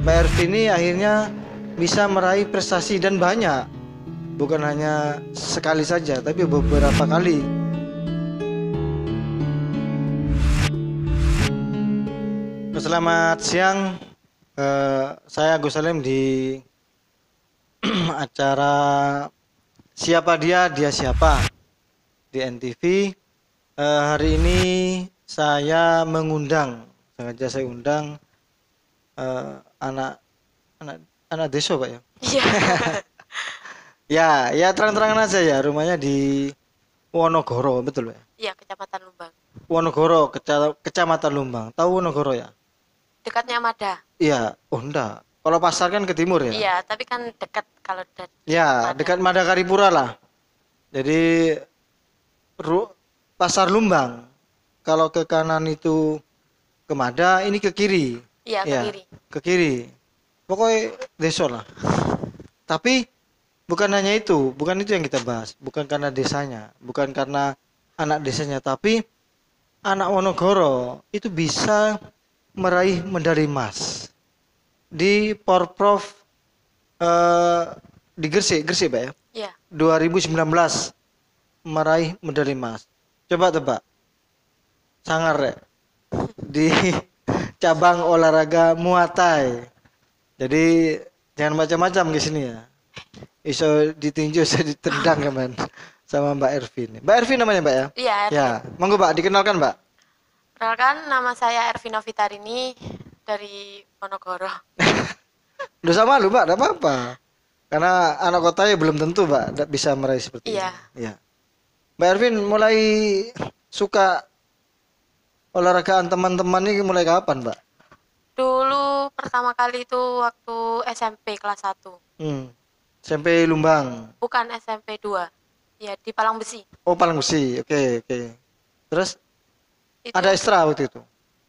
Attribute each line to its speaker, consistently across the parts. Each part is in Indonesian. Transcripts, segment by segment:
Speaker 1: Mbak Ervi ini akhirnya bisa meraih prestasi dan banyak, bukan hanya sekali saja, tapi beberapa kali. Selamat siang, saya Agus Salim di acara Siapa Dia Siapa di NTV. Hari ini saya sengaja saya undang anak anak anak desa, Pak ya.
Speaker 2: Iya,
Speaker 1: Ya terang-terangan aja ya, rumahnya di Wonogoro, betul Pak?
Speaker 2: iya Kecamatan Lumbang.
Speaker 1: Wonogoro, Kecamatan Lumbang. Tahu Wonogoro ya?
Speaker 2: Dekatnya Mada.
Speaker 1: Iya, oh enggak. Kalau pasar kan ke timur ya?
Speaker 2: Iya, tapi kan dekat kalau dari
Speaker 1: Ya,
Speaker 2: Mada.
Speaker 1: dekat Madakaripura lah. Jadi ru- pasar Lumbang. Kalau ke kanan itu ke Mada, ini ke kiri.
Speaker 2: Iya, ke
Speaker 1: Ya,
Speaker 2: kiri.
Speaker 1: ke kiri. Pokoknya desa lah. Tapi bukan hanya itu, bukan itu yang kita bahas. Bukan karena desanya, bukan karena anak desanya, tapi anak Wonogoro itu bisa meraih medali emas di Porprov eh, di Gresik Pak ya.
Speaker 2: Iya.
Speaker 1: 2019 meraih medali emas. Coba tebak. Sangar ya. Di cabang olahraga Muay Thai. Jadi jangan macam-macam di sini ya. Iso ditinju, iso ditendang kan sama Mbak Ervin. Mbak Ervin namanya Mbak ya?
Speaker 2: Iya,
Speaker 1: Ya,
Speaker 2: Ervin.
Speaker 1: monggo Mbak dikenalkan Mbak.
Speaker 2: Perkenalkan, nama saya Ervina Vitarini dari Ponorogo.
Speaker 1: Udah sama lu Mbak, enggak apa-apa. Karena anak kotanya belum tentu Mbak bisa meraih seperti
Speaker 2: Iya.
Speaker 1: ini. Ya. Mbak Ervin mulai suka olahragaan teman-teman ini mulai kapan Mbak?
Speaker 2: Dulu pertama kali itu waktu SMP kelas 1.
Speaker 1: SMP Lumbang.
Speaker 2: Bukan SMP 2. Ya, di Palang Besi.
Speaker 1: Oh, Palang Besi. Oke, oke. Terus
Speaker 2: Itu
Speaker 1: ada ekstra waktu itu.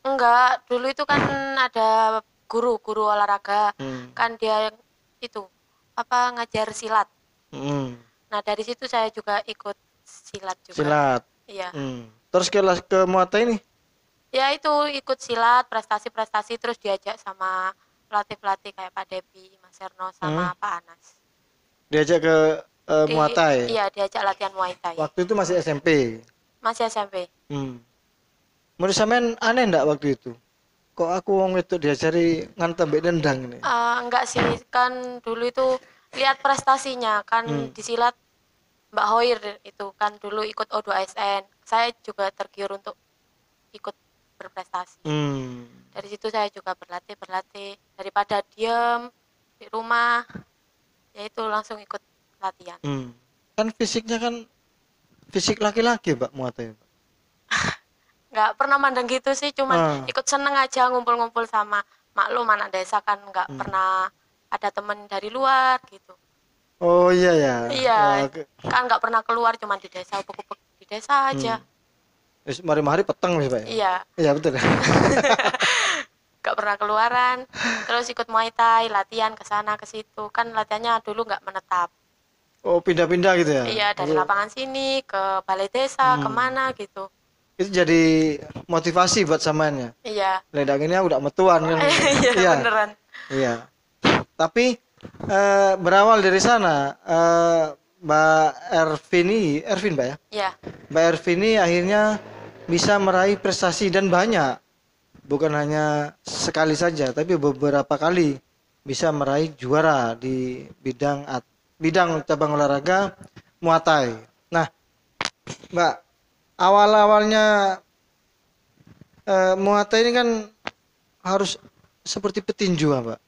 Speaker 2: enggak, dulu itu kan ada guru olahraga.
Speaker 1: Hmm.
Speaker 2: Kan dia itu apa ngajar silat.
Speaker 1: Hmm.
Speaker 2: Nah, dari situ saya juga ikut silat juga.
Speaker 1: Silat.
Speaker 2: Iya.
Speaker 1: Terus ke Muay Thai ini?
Speaker 2: Ya itu ikut silat, prestasi-prestasi terus diajak sama pelatih-pelatih kayak Pak Depi, Mas Erno sama Pak Anas.
Speaker 1: Diajak ke Muay Thai.
Speaker 2: Iya, diajak latihan Muay Thai.
Speaker 1: Waktu itu masih SMP.
Speaker 2: Masih SMP.
Speaker 1: Menurut sampean aneh ndak waktu itu? Kok aku wong itu diajari ngantem mbek nendang ini?
Speaker 2: Enggak sih, kan dulu itu lihat prestasinya kan di silat Mbak Hoir itu kan dulu ikut O2ASN. Saya juga tergiur untuk ikut berprestasi. Dari situ saya juga berlatih daripada diem di rumah, yaitu langsung ikut latihan.
Speaker 1: Kan fisiknya kan fisik laki-laki Mbak Muay Thai.
Speaker 2: Nggak pernah mandang gitu sih, cuman ikut seneng aja ngumpul-ngumpul sama maklum anak desa kan nggak pernah ada temen dari luar gitu.
Speaker 1: Oh iya ya.
Speaker 2: Iya, kan nggak pernah keluar, cuman di desa, upuk-upuk di desa aja.
Speaker 1: Mari-mari peteng nih Pak ya?
Speaker 2: Iya.
Speaker 1: Iya betul.
Speaker 2: Gak pernah keluaran, terus ikut Muay Thai, latihan ke sana ke situ. Kan latihannya dulu nggak menetap.
Speaker 1: Oh pindah-pindah gitu ya?
Speaker 2: Iya, dari lapangan sini ke balai desa, kemana gitu.
Speaker 1: Itu jadi motivasi buat samanya.
Speaker 2: Iya.
Speaker 1: Ledang ini udah metuan kan?
Speaker 2: Iya, beneran.
Speaker 1: Iya. Tapi berawal dari sana, Mbak Ervin Mbak ya?
Speaker 2: Iya.
Speaker 1: Mbak Ervin ini akhirnya bisa meraih prestasi dan banyak, bukan hanya sekali saja, tapi beberapa kali bisa meraih juara di bidang cabang olahraga Muay Thai. Nah, Mbak, awal-awalnya Muay Thai ini kan harus seperti petinju, Mbak,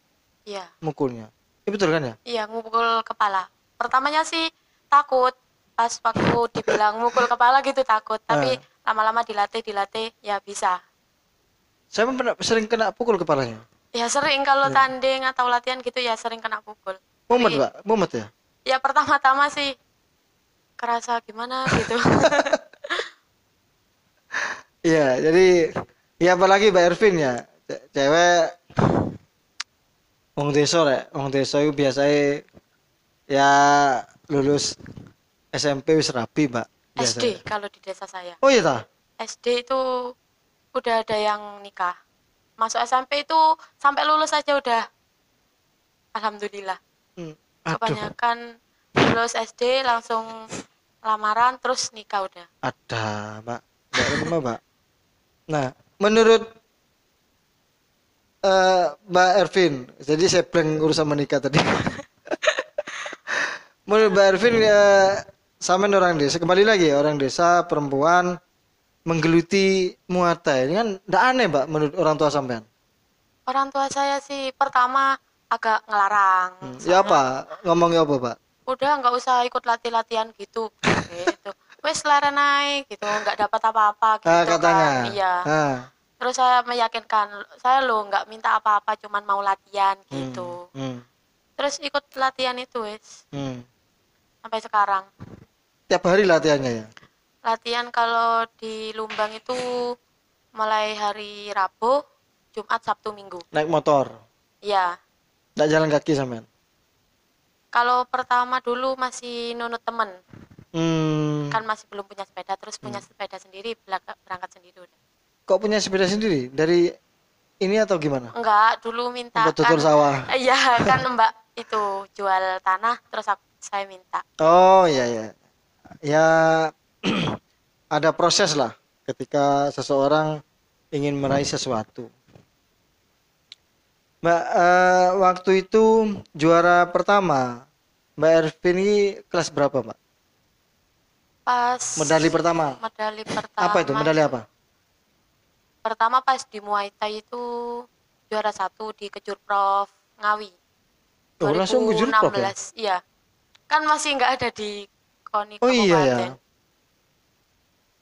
Speaker 2: Iya.
Speaker 1: mukulnya. Itu betul kan ya?
Speaker 2: Iya, ngukul kepala. Pertamanya sih takut. Pas waktu dibilang ngukul kepala gitu takut. Tapi lama-lama dilatih ya bisa.
Speaker 1: Saya pernah sering kena pukul kepalanya.
Speaker 2: Ya sering kalau tanding atau latihan gitu ya sering kena pukul.
Speaker 1: Mumet,
Speaker 2: Tapi,
Speaker 1: Mbak, mumet ya?
Speaker 2: ya pertama-tama sih kerasa gimana gitu.
Speaker 1: Iya, jadi ya apalagi Mbak Ervin ya, cewek wong desa itu biasanya ya lulus SMP wis rapi, Mbak.
Speaker 2: SD kalau di desa saya.
Speaker 1: Oh iya ta?
Speaker 2: SD itu udah ada yang nikah. Masuk SMP itu sampai lulus aja udah Alhamdulillah.
Speaker 1: Hmm. Aduh,
Speaker 2: Kebanyakan lulus SD langsung lamaran terus nikah udah.
Speaker 1: ada, Mbak. Mbak Rima, Mbak. Nah, menurut Mbak Ervin, jadi saya blank urusan menikah tadi. Menurut Mbak Ervin, sampean orang desa, kembali lagi ya, orang desa perempuan menggeluti muarta. Ini kan ndak aneh, Mbak, menurut orang tua sampean.
Speaker 2: Orang tua saya sih pertama agak ngelarang,
Speaker 1: Ya
Speaker 2: soalnya
Speaker 1: apa? Ngomongnya apa, Pak?
Speaker 2: udah nggak usah ikut latih-latihan gitu, gitu. Wes leren naik gitu, nggak dapat apa-apa
Speaker 1: Ah,
Speaker 2: gitu
Speaker 1: katanya.
Speaker 2: kan, iya.
Speaker 1: Ah.
Speaker 2: Terus saya meyakinkan, saya lo nggak minta apa-apa, cuman mau latihan
Speaker 1: Hmm.
Speaker 2: gitu.
Speaker 1: Hmm.
Speaker 2: Terus ikut latihan itu wes,
Speaker 1: Hmm.
Speaker 2: sampai sekarang.
Speaker 1: Tiap hari latihannya ya.
Speaker 2: Latihan kalau di Lumbang itu mulai hari Rabu, Jumat, Sabtu, Minggu.
Speaker 1: Naik motor.
Speaker 2: Iya,
Speaker 1: Nggak jalan kaki sampean.
Speaker 2: kalau pertama dulu masih nunut temen,
Speaker 1: Hmm.
Speaker 2: kan masih belum punya sepeda, terus punya sepeda sendiri, berangkat sendiri udah.
Speaker 1: Kok punya sepeda sendiri? Dari ini atau gimana?
Speaker 2: Enggak, dulu minta
Speaker 1: Buat
Speaker 2: kan,
Speaker 1: tutur sawah.
Speaker 2: iya kan Mbak itu jual tanah, terus saya minta.
Speaker 1: Oh iya ya. Ya ada proses lah ketika seseorang ingin meraih sesuatu. Mbak, waktu itu juara pertama, Mbak Ervin ini kelas berapa, Mbak?
Speaker 2: Pas
Speaker 1: Medali pertama.
Speaker 2: medali
Speaker 1: Apa itu?
Speaker 2: pertama
Speaker 1: Medali
Speaker 2: itu,
Speaker 1: apa?
Speaker 2: pertama pas di Muay Thai itu juara satu di Kejur Prof Ngawi
Speaker 1: Oh, langsung ke Jurprov ya?
Speaker 2: 2016. Iya, kan masih nggak ada di KONI
Speaker 1: Oh iya ya.
Speaker 2: kabupaten,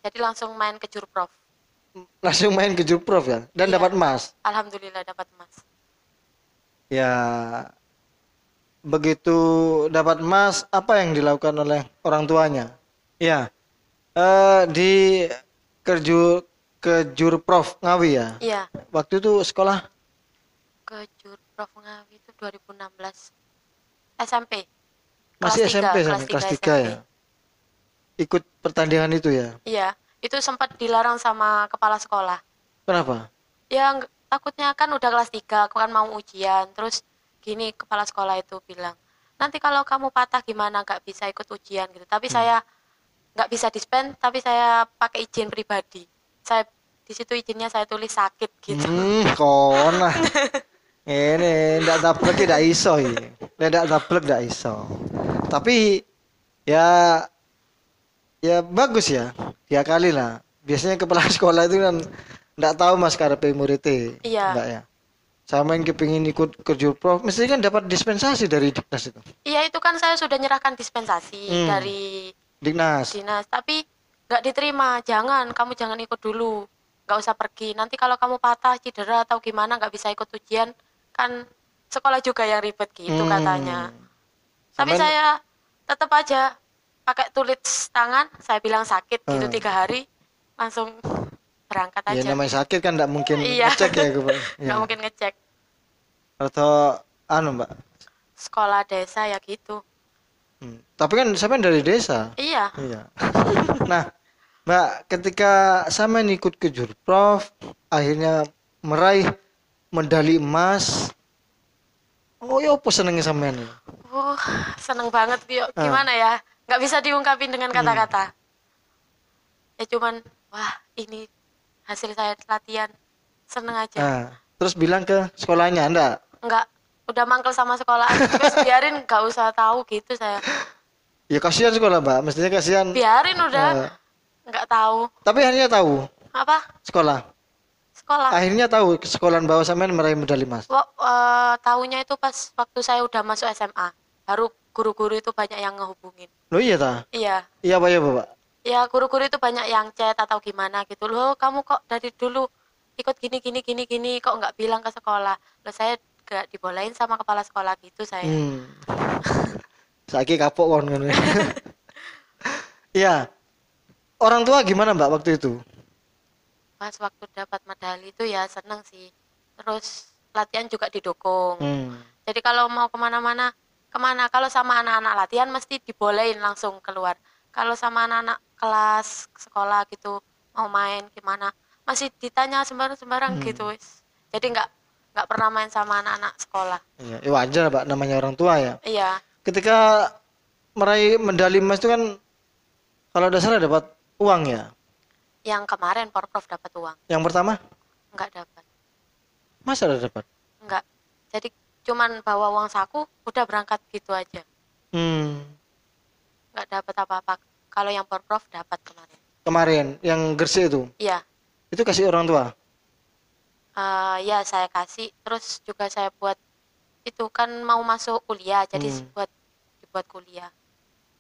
Speaker 2: jadi langsung main ke Jurprov.
Speaker 1: Langsung main ke Jurprov ya dan
Speaker 2: Iya,
Speaker 1: dapat emas.
Speaker 2: alhamdulillah dapat emas.
Speaker 1: Ya, begitu dapat emas, apa yang dilakukan oleh orang tuanya? Ya, di ke Jurprov Ngawi ya.
Speaker 2: Iya,
Speaker 1: Waktu itu sekolah
Speaker 2: ke Jurprov Ngawi itu 2016 SMP, kelas
Speaker 1: masih
Speaker 2: 3
Speaker 1: SMP
Speaker 2: kelas
Speaker 1: sampai
Speaker 2: 3
Speaker 1: kelas 3
Speaker 2: SMP.
Speaker 1: ya. Ikut pertandingan itu ya.
Speaker 2: Iya, itu sempat dilarang sama kepala sekolah.
Speaker 1: Kenapa?
Speaker 2: Ya takutnya kan udah kelas 3, aku kan mau ujian, terus gini kepala sekolah itu bilang, nanti kalau kamu patah gimana, nggak bisa ikut ujian gitu. Tapi saya nggak bisa dispen, tapi saya pakai izin pribadi. Saya di situ izinnya saya tulis sakit gitu.
Speaker 1: Kona. Ini ndak daplek tidak iso iki. Ndak daplek ndak iso. Tapi ya ya bagus ya. Ya kali lah. Biasanya kepala sekolah itu kan ndak tahu Mas karepe muridnya,
Speaker 2: Iya,
Speaker 1: Mbak ya. Sama yang kepingin ikut ke Jurprov, mesti kan dapat dispensasi dari Diknas itu.
Speaker 2: iya itu kan saya sudah nyerahkan dispensasi
Speaker 1: Hmm,
Speaker 2: dari
Speaker 1: Diknas.
Speaker 2: dinas, tapi nggak diterima. Jangan, kamu jangan ikut dulu, nggak usah pergi. Nanti kalau kamu patah, cedera atau gimana, nggak bisa ikut ujian, kan sekolah juga yang ribet gitu katanya.
Speaker 1: Hmm.
Speaker 2: Tapi
Speaker 1: Sampean
Speaker 2: saya tetap aja pakai tulis tangan, saya bilang sakit gitu
Speaker 1: eh,
Speaker 2: 3 hari, langsung berangkat
Speaker 1: ya
Speaker 2: aja.
Speaker 1: namanya sakit kan ndak mungkin
Speaker 2: Iya,
Speaker 1: ngecek ya gue.
Speaker 2: nggak
Speaker 1: Ya.
Speaker 2: mungkin ngecek.
Speaker 1: Atau anu Mbak.
Speaker 2: Sekolah desa ya gitu.
Speaker 1: Tapi kan sampean dari desa.
Speaker 2: Iya,
Speaker 1: Iya. Nah, Mbak, ketika sampean ikut ke Jurprov, akhirnya meraih medali emas. Oh, ya apa senengnya sampean?
Speaker 2: uh, seneng banget yuk.
Speaker 1: Ah,
Speaker 2: Gimana ya? Nggak bisa diungkapin dengan
Speaker 1: hmm.
Speaker 2: kata-kata. Ya cuman, wah ini hasil saya latihan, seneng aja.
Speaker 1: Ah, terus bilang ke sekolahnya, enggak?
Speaker 2: Nggak, udah mangkel sama sekolahan, terus biarin nggak usah tahu gitu saya.
Speaker 1: Ya kasihan sekolah, Mbak. Mestinya kasihan.
Speaker 2: Biarin udah,
Speaker 1: eh,
Speaker 2: nggak tahu.
Speaker 1: tapi akhirnya tahu
Speaker 2: Apa?
Speaker 1: sekolah.
Speaker 2: Sekolah.
Speaker 1: Akhirnya tahu ke sekolahan bahwa sampean meraih medali emas.
Speaker 2: Tahunya itu pas waktu saya udah masuk SMA. Baru guru-guru itu banyak yang ngehubungin.
Speaker 1: Loh iya ta?
Speaker 2: Iya,
Speaker 1: Iya Pak ya, Bapak.
Speaker 2: ya guru-guru itu banyak yang chat atau gimana gitu. Loh, kamu kok dari dulu ikut gini gini gini gini kok nggak bilang ke sekolah? Loh, saya gak dibolehin sama kepala sekolah gitu saya.
Speaker 1: Hmm. Saiki kapok kon ngono. Iya. Orang tua gimana, Mbak, waktu itu?
Speaker 2: Pas waktu dapat medali itu ya seneng sih. Terus latihan juga didukung.
Speaker 1: Hmm.
Speaker 2: Jadi kalau mau kemana-mana, kemana? Kalau sama anak-anak latihan mesti dibolehin langsung keluar. Kalau sama anak-anak kelas sekolah gitu mau main gimana, masih ditanya sembarang-sembarang gitu wis. Jadi nggak pernah main sama anak-anak sekolah.
Speaker 1: Iya, ya wajar Mbak, namanya orang tua ya.
Speaker 2: Iya,
Speaker 1: Ketika meraih medali emas itu kan kalau tidak salah dapat uang ya.
Speaker 2: yang kemarin Porprov dapat uang,
Speaker 1: Yang pertama
Speaker 2: nggak dapat,
Speaker 1: masa ada dapat?
Speaker 2: nggak. Jadi cuman bawa uang saku, udah berangkat gitu aja,
Speaker 1: Hmm,
Speaker 2: nggak dapat apa-apa. Kalau yang Porprov dapat kemarin.
Speaker 1: kemarin yang Gresik
Speaker 2: Iya,
Speaker 1: itu kasih orang tua.
Speaker 2: ya saya kasih. Terus juga saya buat itu kan mau masuk kuliah, jadi
Speaker 1: Hmm.
Speaker 2: dibuat kuliah.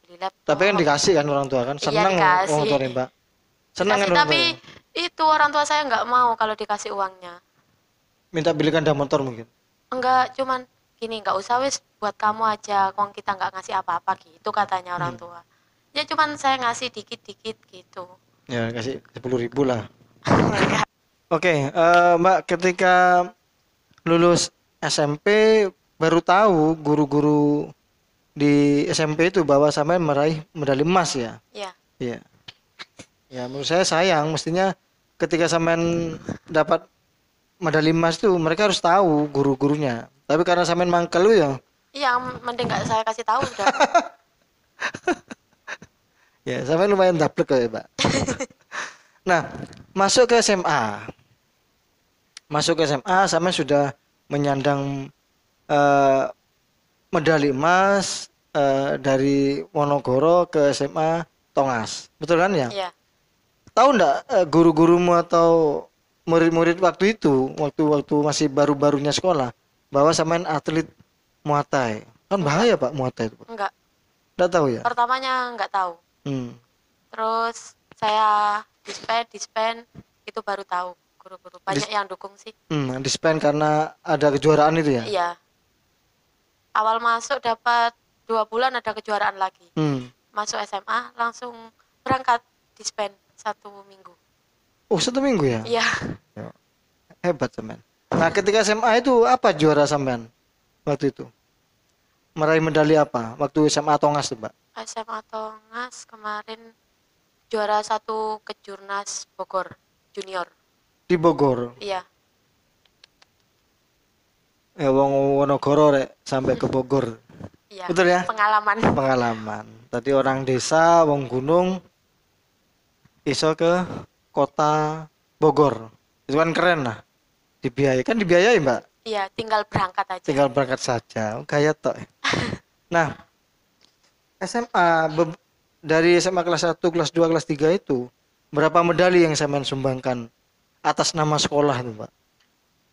Speaker 2: Beli
Speaker 1: Tapi kan
Speaker 2: laptop.
Speaker 1: dikasih kan orang tua kan,
Speaker 2: Iya
Speaker 1: senang orang
Speaker 2: dikasih.
Speaker 1: tua nih Mbak. Senang kan
Speaker 2: Dikasih
Speaker 1: orang tua
Speaker 2: tapi
Speaker 1: ya?
Speaker 2: itu orang tua saya nggak mau kalau dikasih uangnya.
Speaker 1: Minta belikan dah motor mungkin.
Speaker 2: Enggak, cuman gini, nggak usah wis buat kamu aja, kong kita nggak ngasih apa-apa gitu katanya orang
Speaker 1: Hmm.
Speaker 2: tua. Ya cuman saya ngasih dikit-dikit gitu.
Speaker 1: Ya kasih 10.000 lah.
Speaker 2: Enggak.
Speaker 1: Oke, Mbak, ketika lulus SMP baru tahu guru-guru di SMP itu bahwa sampai meraih medali emas ya.
Speaker 2: Ya,
Speaker 1: Iya. Ya menurut saya sayang, mestinya ketika sampean dapat medali emas tuh mereka harus tahu guru-gurunya. Tapi karena sampean mangkel lu ya,
Speaker 2: iya mending nggak saya kasih tahu udah.
Speaker 1: ya sampean lumayan daplek ya, Mbak. Nah, masuk ke SMA. Masuk ke SMA sampean sudah menyandang eh, medali emas dari Wonogoro ke SMA Tongas. Betul kan ya?
Speaker 2: Iya,
Speaker 1: Tahu ndak guru-gurumu atau murid-murid waktu itu, waktu masih baru-barunya sekolah, bahwa sampean atlet Muay Thai? Kan bahaya Pak Muay Thai itu, Pak.
Speaker 2: enggak.
Speaker 1: Nggak tahu ya?
Speaker 2: Pertamanya nggak tahu.
Speaker 1: Hmm.
Speaker 2: Terus saya dispen itu baru tahu guru-guru. Banyak yang dukung sih.
Speaker 1: Disband karena ada kejuaraan itu ya?
Speaker 2: Iya. Awal masuk dapat 2 bulan ada kejuaraan lagi.
Speaker 1: Hmm.
Speaker 2: Masuk SMA langsung berangkat dispen 1 minggu.
Speaker 1: Oh, 1 minggu ya?
Speaker 2: Iya.
Speaker 1: Ya, hebat sampean. Nah, ketika SMA itu apa juara sampean waktu itu? Meraih medali apa? Waktu SMA Tongas tuh, Mbak?
Speaker 2: SMA Tongas kemarin juara 1 kejurnas Bogor junior.
Speaker 1: Di Bogor.
Speaker 2: Iya.
Speaker 1: Ya wong Wonogoro rek sampai ke Bogor.
Speaker 2: Iya.
Speaker 1: Betul ya?
Speaker 2: Pengalaman.
Speaker 1: Pengalaman. Tadi orang desa, wong gunung iso ke kota Bogor. Itu kan keren lah. Dibiayai kan dibiayai, Mbak.
Speaker 2: Iya, tinggal berangkat aja.
Speaker 1: Tinggal berangkat saja. Oh, gaya tok. Nah, SMA dari SMA kelas 1, kelas 2, kelas 3 itu berapa medali yang sampean sumbangkan atas nama sekolah itu, Mbak?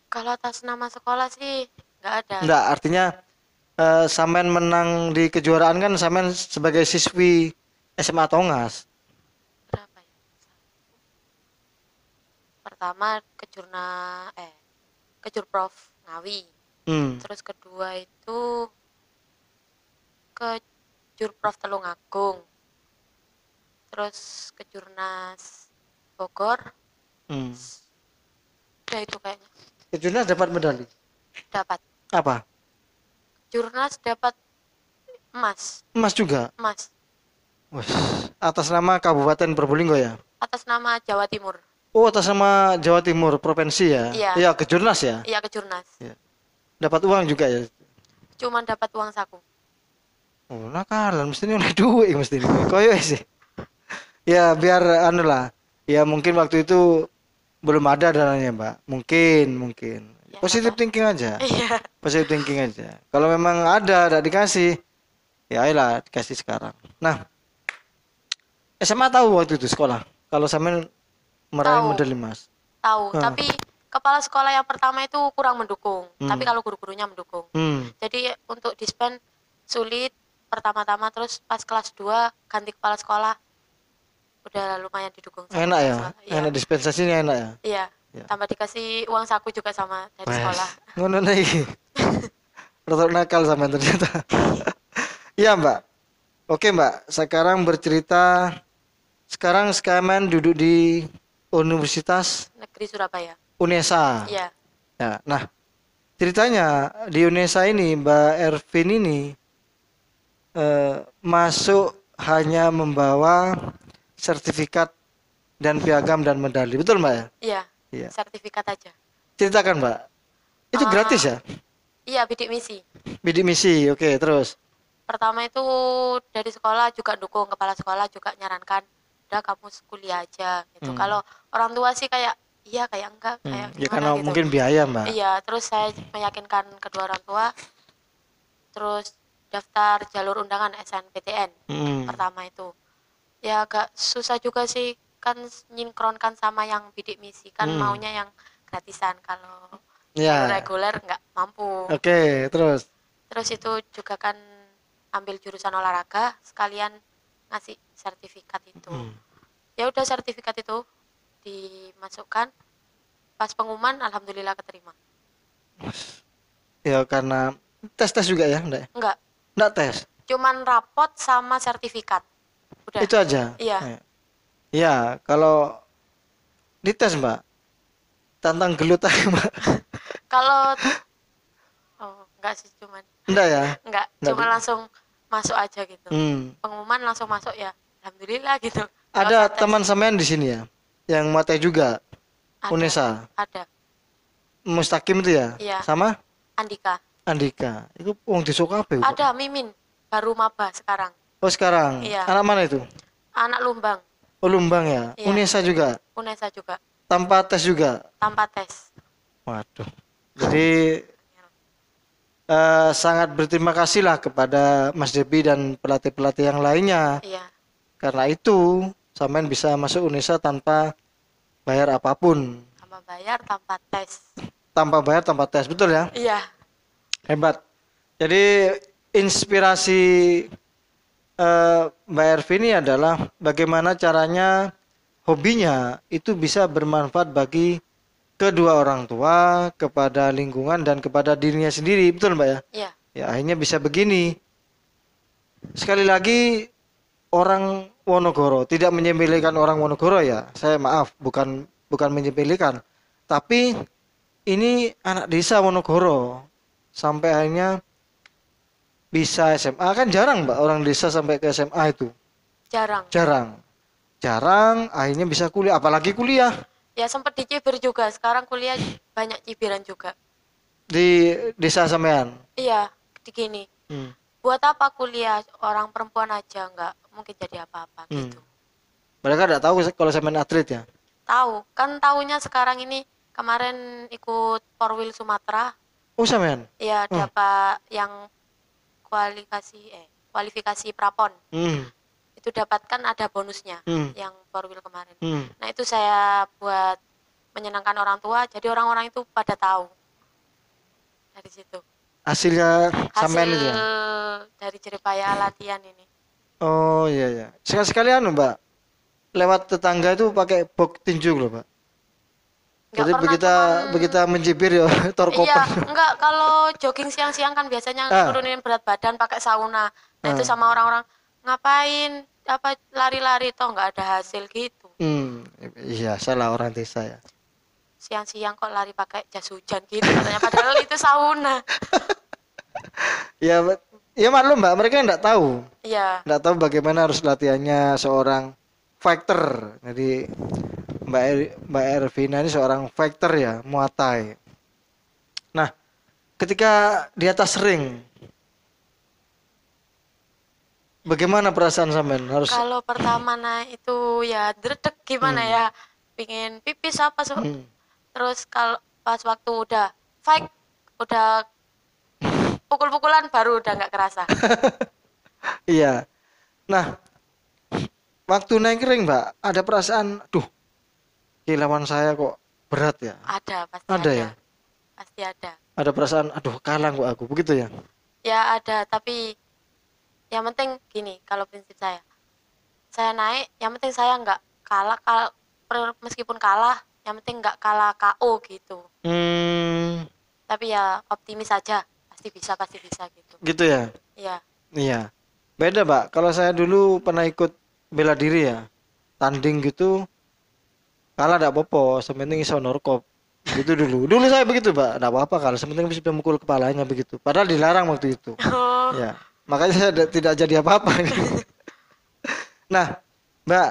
Speaker 2: Kalau atas nama sekolah sih nggak ada.
Speaker 1: Enggak, artinya sampean menang di kejuaraan kan sampean sebagai siswi SMA Tongas.
Speaker 2: Berapa ya? Pertama kejurprov Ngawi.
Speaker 1: Hmm.
Speaker 2: Terus kedua itu kejurprov Telungagung. Terus kejurnas Bogor.
Speaker 1: Hmm.
Speaker 2: Udah itu kayaknya.
Speaker 1: Kejurnas dapat medali.
Speaker 2: Dapat.
Speaker 1: Apa?
Speaker 2: Jurnas dapat emas.
Speaker 1: Emas juga.
Speaker 2: Emas.
Speaker 1: Wes, atas nama Kabupaten Probolinggo ya.
Speaker 2: Atas nama Jawa Timur.
Speaker 1: Oh, atas nama Jawa Timur provinsi ya.
Speaker 2: Iya.
Speaker 1: Iya, kejurnas ya.
Speaker 2: Iya kejurnas.
Speaker 1: Iya. Dapat uang juga ya.
Speaker 2: Cuman dapat uang saku.
Speaker 1: Oh, nakalan mesti oleh duit mesti ini. Koyo sih. Ya, biar anu lah. Ya mungkin waktu itu belum ada dananya, Mbak. Mungkin.
Speaker 2: Ya,
Speaker 1: Positive
Speaker 2: apa?
Speaker 1: thinking aja.
Speaker 2: Iya.
Speaker 1: Positive thinking aja. Kalau memang ada dikasih, ya ayolah dikasih sekarang. Nah, SMA tahu waktu itu sekolah. Kalau sampean meraih
Speaker 2: Tahu.
Speaker 1: medali emas.
Speaker 2: Tahu,
Speaker 1: Ah.
Speaker 2: tapi kepala sekolah yang pertama itu kurang mendukung.
Speaker 1: Hmm.
Speaker 2: Tapi kalau guru-gurunya mendukung.
Speaker 1: Hmm.
Speaker 2: Jadi untuk dispen sulit pertama-tama, terus pas kelas 2 ganti kepala sekolah udah lumayan didukung sama
Speaker 1: Enak ya.
Speaker 2: kepala sekolah. Iya.
Speaker 1: Enak dispensasinya enak ya.
Speaker 2: Iya.
Speaker 1: Ya.
Speaker 2: Tambah dikasih uang saku juga sama dari
Speaker 1: Wes,
Speaker 2: sekolah.
Speaker 1: ngono lagi. Rotok nakal sampean ternyata. Iya, Mbak. Oke, Mbak. Sekarang bercerita sekarang Skyman duduk di Universitas
Speaker 2: Negeri Surabaya.
Speaker 1: UNESA.
Speaker 2: Iya.
Speaker 1: Ya, nah, ceritanya di UNESA ini Mbak Ervin ini masuk hanya membawa sertifikat dan piagam dan medali. Betul, Mbak ya?
Speaker 2: Iya.
Speaker 1: Iya.
Speaker 2: Sertifikat aja.
Speaker 1: Ceritakan, Mbak. Itu gratis ya?
Speaker 2: Iya, bidik misi.
Speaker 1: Bidik misi. Oke, terus.
Speaker 2: Pertama itu dari sekolah juga dukung, kepala sekolah juga nyarankan, udah kamu kuliah aja gitu.
Speaker 1: Hmm.
Speaker 2: Kalau orang tua sih kayak iya kayak enggak kayak
Speaker 1: Ya
Speaker 2: gimana
Speaker 1: karena
Speaker 2: gitu.
Speaker 1: mungkin biaya, Mbak.
Speaker 2: Iya, terus saya meyakinkan kedua orang tua, terus daftar jalur undangan SNPTN pertama itu. Ya agak susah juga sih kan nyinkronkan sama yang bidik misi kan maunya yang gratisan, kalau jalur
Speaker 1: Ya.
Speaker 2: reguler nggak mampu.
Speaker 1: Oke, terus.
Speaker 2: Terus itu juga kan ambil jurusan olahraga sekalian ngasih sertifikat itu. Ya udah sertifikat itu dimasukkan, pas pengumuman alhamdulillah keterima.
Speaker 1: Ya karena tes juga ya, enggak?
Speaker 2: Enggak,
Speaker 1: Enggak tes.
Speaker 2: cuman rapot sama sertifikat. Udah.
Speaker 1: Itu aja.
Speaker 2: Iya.
Speaker 1: Ya, kalau dites, Mbak. Tantang gelut aja, Mbak.
Speaker 2: Kalau enggak sih, cuman
Speaker 1: Enggak ya?
Speaker 2: enggak,
Speaker 1: Enggak
Speaker 2: cuma
Speaker 1: di-
Speaker 2: langsung masuk aja gitu. Pengumuman langsung masuk ya. Alhamdulillah gitu. Nggak
Speaker 1: Ada
Speaker 2: usah tes.
Speaker 1: teman sampean di sini ya, yang mate juga,
Speaker 2: Ada.
Speaker 1: Unesa,
Speaker 2: Ada.
Speaker 1: Mustaqim itu ya,
Speaker 2: Iya.
Speaker 1: sama
Speaker 2: Andika.
Speaker 1: Andika. Itu wong disuka apa, Pak?
Speaker 2: Ada Mimin, baru maba sekarang.
Speaker 1: Oh sekarang,
Speaker 2: Iya.
Speaker 1: anak mana itu?
Speaker 2: Anak Lumbang,
Speaker 1: Oh Lumbang ya,
Speaker 2: Iya.
Speaker 1: Unesa juga,
Speaker 2: Unesa juga,
Speaker 1: tanpa tes juga.
Speaker 2: tanpa tes.
Speaker 1: Waduh. Jadi sangat berterima kasih lah kepada Mas Debi dan pelatih-pelatih yang lainnya.
Speaker 2: Iya.
Speaker 1: Karena itu, sampean bisa masuk Unesa tanpa bayar apapun.
Speaker 2: Tanpa bayar, tanpa tes.
Speaker 1: Tanpa bayar, tanpa tes. Betul ya?
Speaker 2: Iya.
Speaker 1: Hebat. Jadi inspirasi Mbak Ervi ini adalah bagaimana caranya hobinya itu bisa bermanfaat bagi kedua orang tua, kepada lingkungan dan kepada dirinya sendiri. Betul Mbak ya?
Speaker 2: Iya.
Speaker 1: Ya akhirnya bisa begini. Sekali lagi orang Wonogoro, tidak menyepelekan orang Wonogoro ya. Saya maaf, bukan menyepelekan. Tapi ini anak desa Wonogoro sampai akhirnya bisa SMA, kan jarang Mbak orang desa sampai ke SMA itu.
Speaker 2: Jarang.
Speaker 1: Jarang akhirnya bisa kuliah, apalagi kuliah
Speaker 2: Ya sempat dicibir juga, sekarang kuliah banyak cibiran juga.
Speaker 1: di desa sampean.
Speaker 2: Iya, gini. Buat apa kuliah, orang perempuan aja nggak mungkin jadi apa-apa gitu.
Speaker 1: Mereka tidak tahu kalau sampean atlet ya.
Speaker 2: Tahu, kan tahunya sekarang ini kemarin ikut Porwil Sumatera.
Speaker 1: Oh sampean.
Speaker 2: Iya, dapat yang kualifikasi prapon. Itu dapatkan ada bonusnya yang Porwil kemarin. Nah itu saya buat menyenangkan orang tua, jadi orang-orang itu pada tahu dari situ.
Speaker 1: Hasilnya sampean
Speaker 2: Hasil
Speaker 1: itu ya.
Speaker 2: dari jeripaya latihan ini.
Speaker 1: Oh iya ya. Sekali-sekali anu Mbak, lewat tetangga itu pakai box tinju loh Mbak.
Speaker 2: Nggak
Speaker 1: Jadi
Speaker 2: pernah,
Speaker 1: begitu mencibir ya
Speaker 2: Iya,
Speaker 1: torkopan.
Speaker 2: enggak, kalau jogging siang-siang kan biasanya turunin berat badan pakai sauna. Nah itu sama orang-orang, ngapain apa lari-lari toh nggak ada hasil gitu.
Speaker 1: Iya salah orang desa ya.
Speaker 2: Siang-siang kok lari pakai jas hujan gitu katanya, padahal itu sauna.
Speaker 1: Ya, ya maklum Mbak, mereka nggak tahu.
Speaker 2: Iya.
Speaker 1: Nggak tahu bagaimana harus latihannya seorang fighter. Jadi Mbak Ervina ini seorang fighter ya, Muay Thai. Nah, ketika di atas ring, bagaimana perasaan sampean? Harus
Speaker 2: Kalau pertama naik itu ya dredeg gimana ya, pingin pipis apa terus kalau pas waktu udah fight, udah pukul-pukulan baru udah nggak kerasa.
Speaker 1: Iya. Nah, waktu naik ring, Mbak, ada perasaan, duh, lawan saya kok berat ya?
Speaker 2: Ada, pasti
Speaker 1: Ada
Speaker 2: ada.
Speaker 1: ya?
Speaker 2: Pasti ada.
Speaker 1: Ada perasaan, aduh, kalah kok aku, begitu ya?
Speaker 2: Ya ada, tapi yang penting gini, kalau prinsip saya naik, yang penting saya nggak kalah, meskipun kalah, yang penting nggak kalah KO gitu. Tapi ya optimis aja, pasti bisa gitu.
Speaker 1: Gitu ya?
Speaker 2: Iya.
Speaker 1: Iya. Beda, Mbak. Kalau saya dulu pernah ikut bela diri ya, tanding gitu, kalah tidak apa-apa, sementing iso norkop. Gitu dulu. Dulu saya begitu, Mbak. Tidak apa-apa kalau sementing bisa mukul kepalanya begitu. Padahal dilarang waktu itu. Ya. Makanya saya tidak jadi apa-apa. Nah, Mbak,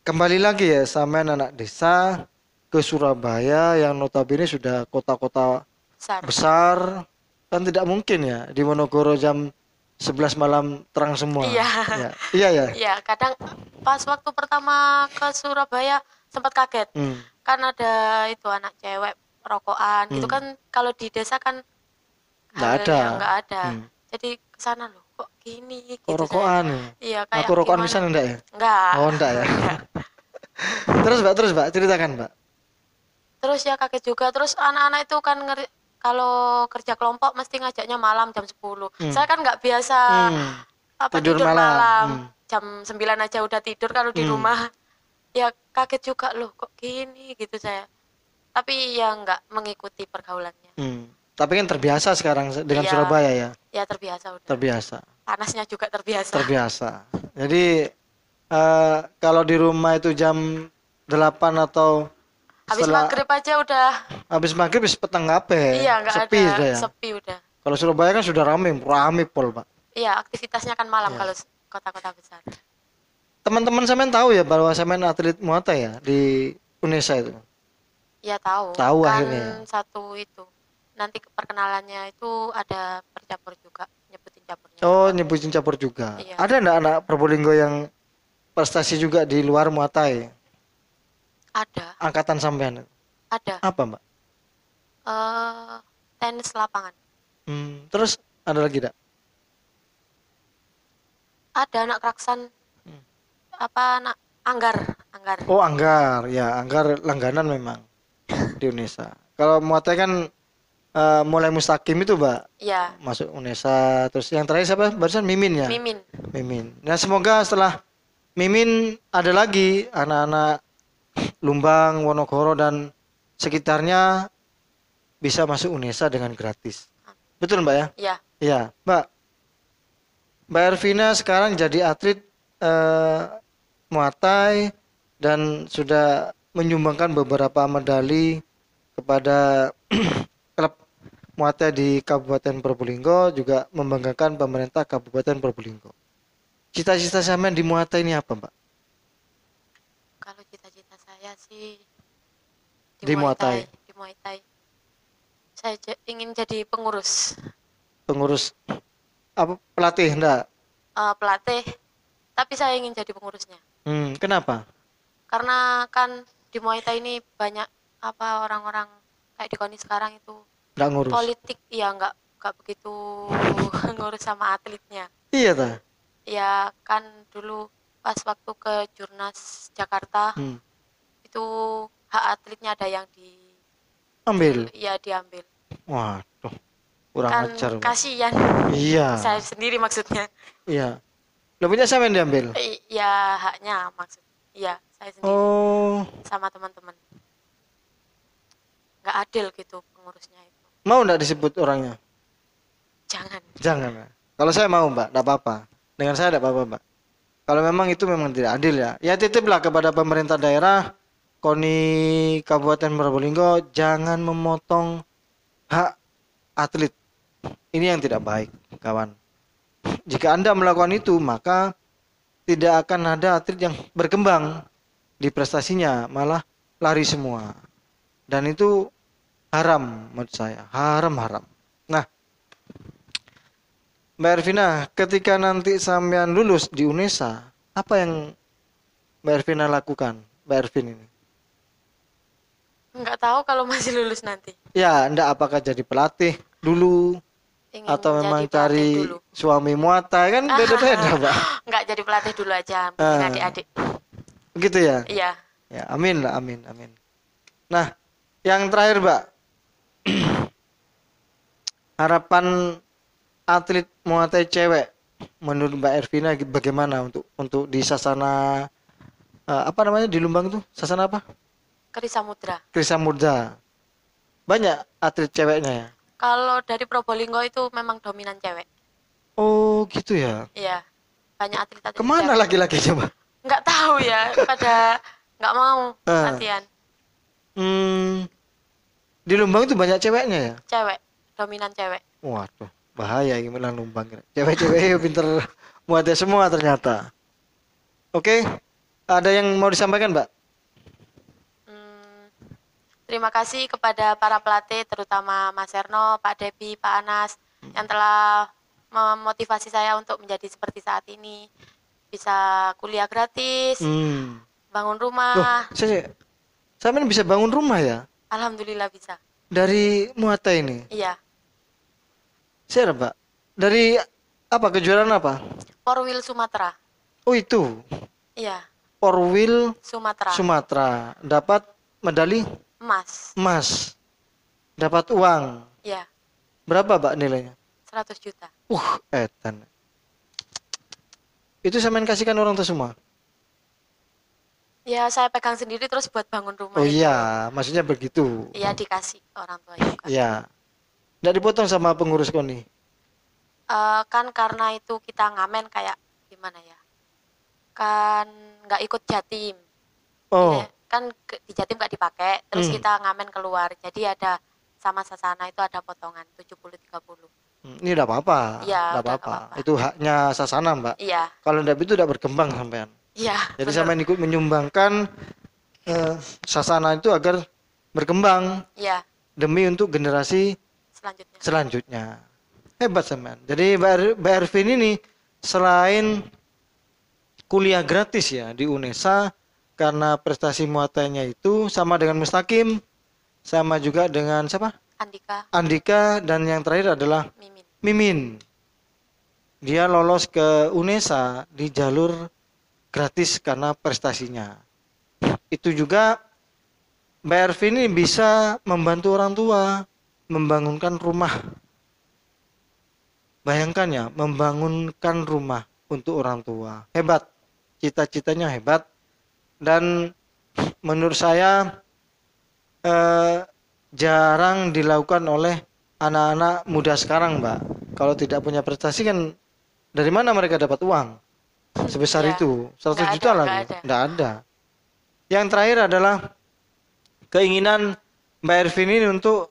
Speaker 1: kembali lagi ya sama anak desa, ke Surabaya yang notabene sudah kota-kota
Speaker 2: besar.
Speaker 1: besar, kan tidak mungkin ya di Wonogoro jam 11 malam terang semua.
Speaker 2: Iya.
Speaker 1: Ya, iya ya.
Speaker 2: Iya, kadang pas waktu pertama ke Surabaya sempat kaget.
Speaker 1: Hmm,
Speaker 2: Kan ada itu anak cewek rokokan gitu
Speaker 1: hmm.
Speaker 2: kan, kalau di desa kan
Speaker 1: Nggak
Speaker 2: hal
Speaker 1: ada.
Speaker 2: yang nggak ada.
Speaker 1: Hmm.
Speaker 2: Jadi kesana loh, kok gini
Speaker 1: Kok
Speaker 2: gitu saya.
Speaker 1: rokokan ya?
Speaker 2: Iya,
Speaker 1: Ngaku
Speaker 2: kayak
Speaker 1: rokokan
Speaker 2: gimana?
Speaker 1: pisan enggak ya?
Speaker 2: Enggak.
Speaker 1: Oh, enggak ya.
Speaker 2: Enggak.
Speaker 1: Terus Mbak, ceritakan Mbak.
Speaker 2: Terus ya kaget juga. Terus anak-anak itu kan kalau kerja kelompok mesti ngajaknya malam jam 10.
Speaker 1: Hmm.
Speaker 2: Saya kan nggak biasa
Speaker 1: Hmm.
Speaker 2: apa
Speaker 1: Tidur
Speaker 2: tidur
Speaker 1: malam.
Speaker 2: malam.
Speaker 1: Hmm.
Speaker 2: Jam 9 aja udah tidur kalau di
Speaker 1: Hmm.
Speaker 2: rumah. Ya kaget juga loh, kok gini gitu saya. Tapi ya nggak mengikuti pergaulannya.
Speaker 1: Hmm. Tapi kan terbiasa sekarang dengan
Speaker 2: Iya.
Speaker 1: Surabaya ya.
Speaker 2: Ya terbiasa udah.
Speaker 1: Terbiasa.
Speaker 2: Panasnya juga terbiasa.
Speaker 1: Terbiasa. Jadi kalau di rumah itu jam 8 atau
Speaker 2: Habis
Speaker 1: setelah
Speaker 2: maghrib aja udah.
Speaker 1: habis maghrib bis petang ngape.
Speaker 2: Iya, nggak
Speaker 1: Sepi
Speaker 2: ada.
Speaker 1: sudah ya.
Speaker 2: Sepi udah.
Speaker 1: Kalau Surabaya kan sudah rame pol, Pak.
Speaker 2: Iya, aktivitasnya kan malam
Speaker 1: Iya.
Speaker 2: kalau kota-kota besar.
Speaker 1: Teman-teman sampean tahu ya bahwa sampean atlet Muay Thai ya di Unesa itu.
Speaker 2: Iya tahu.
Speaker 1: Tahu
Speaker 2: Kan
Speaker 1: akhirnya.
Speaker 2: satu itu. Nanti perkenalannya itu ada percapur juga, nyebutin campurnya.
Speaker 1: Oh,
Speaker 2: juga.
Speaker 1: nyebutin campur juga.
Speaker 2: Iya.
Speaker 1: Ada enggak anak Probolinggo yang prestasi juga di luar Muay Thai?
Speaker 2: Ada,
Speaker 1: Angkatan sampean.
Speaker 2: ada.
Speaker 1: Apa, Mbak?
Speaker 2: Tenis lapangan.
Speaker 1: Terus ada lagi enggak?
Speaker 2: Ada anak Kraksan. Apa anak Anggar.
Speaker 1: Oh, Anggar. Ya, Anggar langganan memang di Unesa. Kalau Muay Thai kan mulai Mustaqim itu, Mbak.
Speaker 2: Iya,
Speaker 1: Masuk Unesa. Terus yang terakhir siapa? Barusan Mimin ya?
Speaker 2: Mimin.
Speaker 1: Mimin. Nah, semoga setelah Mimin ada lagi anak-anak Lumbang, Wonogoro dan sekitarnya bisa masuk Unesa dengan gratis. Betul, Mbak ya?
Speaker 2: Iya,
Speaker 1: Iya, Mbak. Mbak Ervina sekarang jadi atlet Muay Thai dan sudah menyumbangkan beberapa medali kepada klub Muay Thai di Kabupaten Probolinggo, juga membanggakan pemerintah Kabupaten Probolinggo. Cita-cita sampean di Muay Thai ini apa, Mbak?
Speaker 2: kalau cita-cita saya sih
Speaker 1: Di Muay Thai.
Speaker 2: Di Muay Thai. Saya ingin jadi pengurus,
Speaker 1: Pengurus apa, pelatih enggak?
Speaker 2: pelatih, tapi saya ingin jadi pengurusnya.
Speaker 1: Kenapa?
Speaker 2: Karena kan di Muay Thai ini banyak apa orang-orang kayak di KONI sekarang itu
Speaker 1: Enggak ngurus.
Speaker 2: politik, ya nggak begitu ngurus sama atletnya.
Speaker 1: Iya ta?
Speaker 2: Ya kan dulu pas waktu ke Jurnas Jakarta itu hak atletnya ada yang
Speaker 1: Ambil.
Speaker 2: ya diambil.
Speaker 1: Waduh, kurang
Speaker 2: Kan
Speaker 1: ajar, Mbak.
Speaker 2: kasihan.
Speaker 1: Iya.
Speaker 2: Saya sendiri maksudnya.
Speaker 1: Iya. Lo punya sampean diambil?
Speaker 2: Ya haknya maksud. Iya, saya sendiri
Speaker 1: Oh,
Speaker 2: sama teman-teman. Nggak adil gitu pengurusnya itu.
Speaker 1: mau enggak disebut orangnya?
Speaker 2: Jangan.
Speaker 1: Jangan, Mbak. Kalau saya mau, Mbak, enggak apa-apa. Dengan saya enggak apa-apa, Mbak. Kalau memang itu memang tidak adil ya. Ya titiplah kepada pemerintah daerah, KONI Kabupaten Probolinggo, jangan memotong hak atlet. Ini yang tidak baik, kawan. Jika Anda melakukan itu, maka tidak akan ada atlet yang berkembang di prestasinya, malah lari semua. Dan itu haram menurut saya, haram. Nah, Mbak Ervina, ketika nanti sampean lulus di Unesa, apa yang Mbak Ervina lakukan, Mbak Ervin ini?
Speaker 2: Nggak tahu kalau masih lulus nanti.
Speaker 1: Ya, enggak, apakah jadi pelatih dulu
Speaker 2: Ingin
Speaker 1: atau
Speaker 2: jadi
Speaker 1: memang
Speaker 2: pelatih
Speaker 1: cari
Speaker 2: dulu.
Speaker 1: suami Muay Thai, kan beda-beda, Mbak.
Speaker 2: Nggak jadi pelatih dulu aja, bikin adik-adik.
Speaker 1: Begitu ya?
Speaker 2: Iya.
Speaker 1: Ya, amin lah, amin. Nah, yang terakhir, Mbak. Harapan atlet Muay Thai cewek menurut Mbak Ervina bagaimana untuk di Sasana apa namanya di Lumbang tuh? Sasana apa?
Speaker 2: Keri Samudra.
Speaker 1: Krisamurja. Banyak atlet ceweknya ya?
Speaker 2: Kalau dari Probolinggo itu memang dominan cewek.
Speaker 1: Oh, gitu ya.
Speaker 2: Iya. Banyak atlet-atlet
Speaker 1: Kemana
Speaker 2: cewek.
Speaker 1: laki-laki coba?
Speaker 2: Nggak tahu ya, pada nggak mau latihan.
Speaker 1: Di Lumbang itu banyak ceweknya ya?
Speaker 2: Cewek, dominan cewek.
Speaker 1: Waduh, bahaya ini bilang Lumbang. Cewek-cewek pinter Muay Thai semua ternyata. Oke, ada yang mau disampaikan, Mbak?
Speaker 2: Terima kasih kepada para pelatih, terutama Mas Erno, Pak Depi, Pak Anas, yang telah memotivasi saya untuk menjadi seperti saat ini. Bisa kuliah gratis,
Speaker 1: Hmm.
Speaker 2: bangun
Speaker 1: Loh,
Speaker 2: rumah.
Speaker 1: saya bisa bangun rumah ya
Speaker 2: Alhamdulillah bisa.
Speaker 1: dari Muatta ini.
Speaker 2: Iya,
Speaker 1: Saya Pak. Dari apa kejuaraan apa?
Speaker 2: Porwil Sumatera.
Speaker 1: Oh itu,
Speaker 2: Iya,
Speaker 1: Porwil
Speaker 2: Sumatera.
Speaker 1: Sumatera. Dapat medali
Speaker 2: Emas.
Speaker 1: emas. Dapat uang.
Speaker 2: Iya,
Speaker 1: Berapa Pak nilainya?
Speaker 2: 100 juta.
Speaker 1: Edan. Itu saya main kasihkan orang tua semua.
Speaker 2: Ya, saya pegang sendiri terus buat bangun rumah
Speaker 1: Oh
Speaker 2: itu.
Speaker 1: iya, maksudnya begitu.
Speaker 2: Iya, dikasih orang tua juga.
Speaker 1: Iya. Nggak dipotong sama pengurus KONI.
Speaker 2: Kan karena itu kita ngamen kayak gimana ya? Kan nggak ikut Jatim.
Speaker 1: Oh,
Speaker 2: Kan di Jatim nggak dipakai, terus
Speaker 1: Hmm.
Speaker 2: kita ngamen keluar. Jadi ada sama Sasana itu ada potongan 70-30.
Speaker 1: ini udah apa-apa.
Speaker 2: Iya,
Speaker 1: Nggak
Speaker 2: udah
Speaker 1: apa-apa.
Speaker 2: nggak apa-apa.
Speaker 1: Itu haknya Sasana, Mbak.
Speaker 2: Iya,
Speaker 1: Kalau nggak itu udah berkembang sampean.
Speaker 2: iya.
Speaker 1: Jadi
Speaker 2: bener.
Speaker 1: sampean ikut menyumbangkan Sasana itu agar berkembang
Speaker 2: Iya,
Speaker 1: demi untuk generasi
Speaker 2: selanjutnya.
Speaker 1: selanjutnya. Hebat sampean. Jadi Mbak Ervin ini selain kuliah gratis ya di UNESA karena prestasi muatanya itu sama dengan Mustaqim, sama juga dengan siapa?
Speaker 2: Andika,
Speaker 1: Andika, dan yang terakhir adalah
Speaker 2: Mimin.
Speaker 1: Mimin. Dia lolos ke UNESA di jalur gratis karena prestasinya. Itu juga Mbak Ervin ini bisa membantu orang tua membangunkan rumah. Bayangkan ya, membangunkan rumah untuk orang tua. Hebat. Cita-citanya hebat. Dan menurut saya jarang dilakukan oleh anak-anak muda sekarang, Mbak. Kalau tidak punya prestasi kan dari mana mereka dapat uang sebesar
Speaker 2: Iya.
Speaker 1: itu? 100
Speaker 2: Nggak
Speaker 1: juta
Speaker 2: ada,
Speaker 1: lagi.
Speaker 2: nggak ada.
Speaker 1: Nggak ada. Yang terakhir adalah keinginan Mbak Ervin ini untuk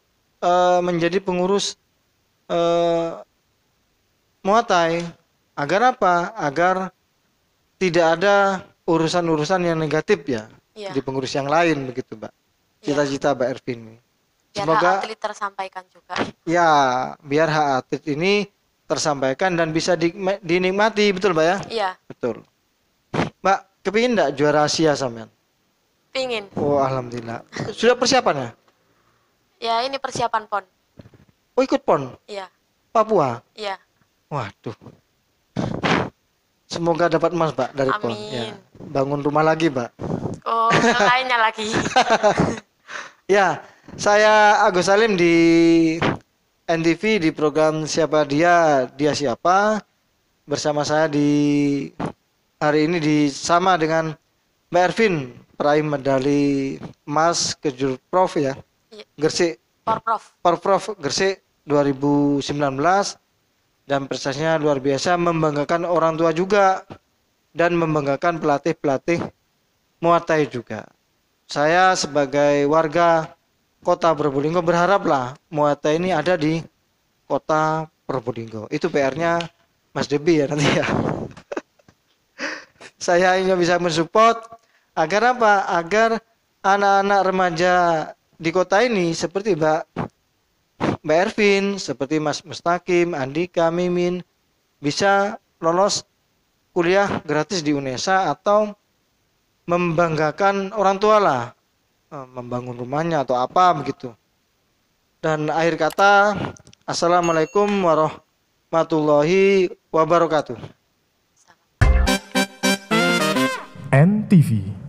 Speaker 1: menjadi pengurus Muatai. Agar apa? Agar tidak ada urusan-urusan yang negatif ya
Speaker 2: Iya.
Speaker 1: di pengurus yang lain begitu, Mbak.
Speaker 2: Iya.
Speaker 1: Cita-cita Mbak Ervin ini.
Speaker 2: Biar
Speaker 1: Semoga
Speaker 2: hak atlet tersampaikan juga.
Speaker 1: ya biar hak atlet ini tersampaikan dan bisa dinikmati, betul Mbak ya?
Speaker 2: Iya,
Speaker 1: Betul. Mbak, kepingin enggak juara Asia sampean?
Speaker 2: pingin.
Speaker 1: Oh, alhamdulillah. Sudah persiapan ya?
Speaker 2: Ya, ini persiapan PON.
Speaker 1: Oh, ikut PON
Speaker 2: Iya,
Speaker 1: Papua.
Speaker 2: iya.
Speaker 1: Waduh. Semoga dapat emas, Mbak, dari PON.
Speaker 2: Amin.
Speaker 1: Ya. Bangun rumah lagi, Mbak.
Speaker 2: Oh, lainnya lagi.
Speaker 1: Ya, saya Agus Salim di NTV di program Siapa Dia, Dia Siapa. Bersama saya di hari ini sama dengan Mbak Ervin, peraih medali emas ke Jurprov ya.
Speaker 2: Iya.
Speaker 1: Gresik,
Speaker 2: Porprov.
Speaker 1: Porprov Gresik 2019 dan prestasinya luar biasa, membanggakan orang tua juga dan membanggakan pelatih-pelatih Muatai juga. Saya sebagai warga Kota Probolinggo berharaplah Muatai ini ada di Kota Probolinggo. Itu PR-nya Mas Debi ya nanti ya. Saya hanya bisa mensupport agar apa? Agar anak-anak remaja di kota ini seperti Mbak Ervin, seperti Mas Mustaqim, Andika, Mimin bisa lolos kuliah gratis di UNESA atau membanggakan orang tua lah, membangun rumahnya atau apa begitu. Dan akhir kata, Assalamualaikum warahmatullahi wabarakatuh.
Speaker 2: Sama.
Speaker 3: NTV